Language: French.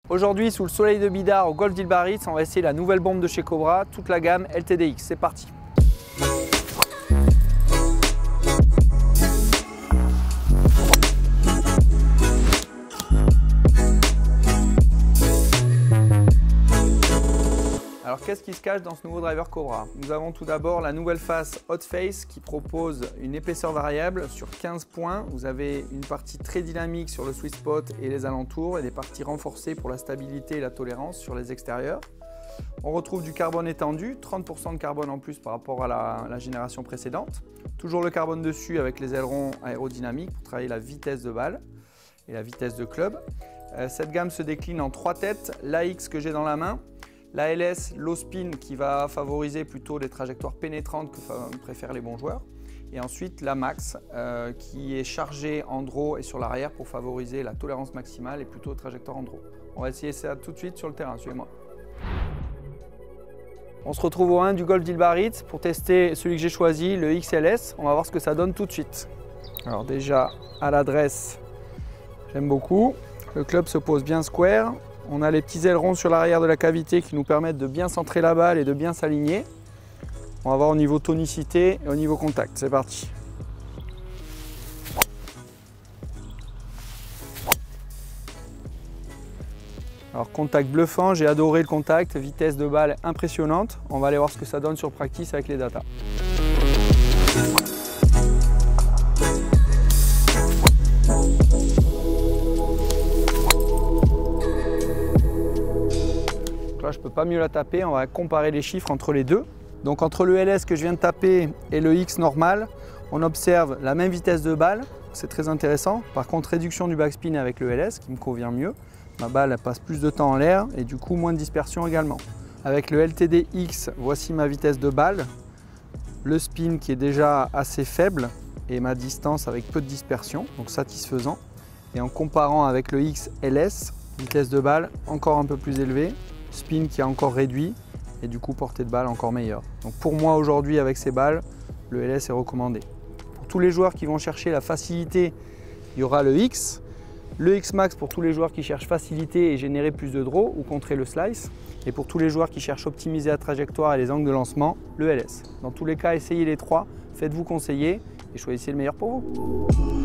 Aujourd'hui, sous le soleil de Bidart au golf d'Île Biarritz, on va essayer la nouvelle bombe de chez Cobra, toute la gamme LTDX. C'est parti! Alors qu'est-ce qui se cache dans ce nouveau driver Cobra? Nous avons tout d'abord la nouvelle face Hot Face qui propose une épaisseur variable sur 15 points. Vous avez une partie très dynamique sur le sweet spot et les alentours et des parties renforcées pour la stabilité et la tolérance sur les extérieurs. On retrouve du carbone étendu, 30% de carbone en plus par rapport à la génération précédente. Toujours le carbone dessus avec les ailerons aérodynamiques pour travailler la vitesse de balle et la vitesse de club. Cette gamme se décline en 3 têtes, l'AX que j'ai dans la main, la LS low spin qui va favoriser plutôt les trajectoires pénétrantes que préfèrent les bons joueurs. Et ensuite la Max qui est chargée en draw et sur l'arrière pour favoriser la tolérance maximale et plutôt trajectoire en draw. On va essayer ça tout de suite sur le terrain, suivez-moi. On se retrouve au 1 du golf d'Île Biarritz pour tester celui que j'ai choisi, le XLS. On va voir ce que ça donne tout de suite. Alors déjà à l'adresse, j'aime beaucoup. Le club se pose bien square. On a les petits ailerons sur l'arrière de la cavité qui nous permettent de bien centrer la balle et de bien s'aligner. On va voir au niveau tonicité et au niveau contact. C'est parti. Alors contact bluffant, j'ai adoré le contact, vitesse de balle impressionnante. On va aller voir ce que ça donne sur practice avec les datas. Là, je ne peux pas mieux la taper, on va comparer les chiffres entre les deux. Donc entre le LS que je viens de taper et le X normal, on observe la même vitesse de balle, c'est très intéressant. Par contre, réduction du backspin avec le LS qui me convient mieux. Ma balle elle passe plus de temps en l'air et du coup moins de dispersion également. Avec le LTDX, voici ma vitesse de balle, le spin qui est déjà assez faible et ma distance avec peu de dispersion, donc satisfaisant. Et en comparant avec le XLS, vitesse de balle encore un peu plus élevée, spin qui est encore réduit et du coup portée de balle encore meilleure. Donc pour moi aujourd'hui avec ces balles, le LS est recommandé. Pour tous les joueurs qui vont chercher la facilité, il y aura le X. Le X Max pour tous les joueurs qui cherchent facilité et générer plus de draw ou contrer le slice. Et pour tous les joueurs qui cherchent optimiser la trajectoire et les angles de lancement, le LS. Dans tous les cas, essayez les trois, faites-vous conseiller et choisissez le meilleur pour vous.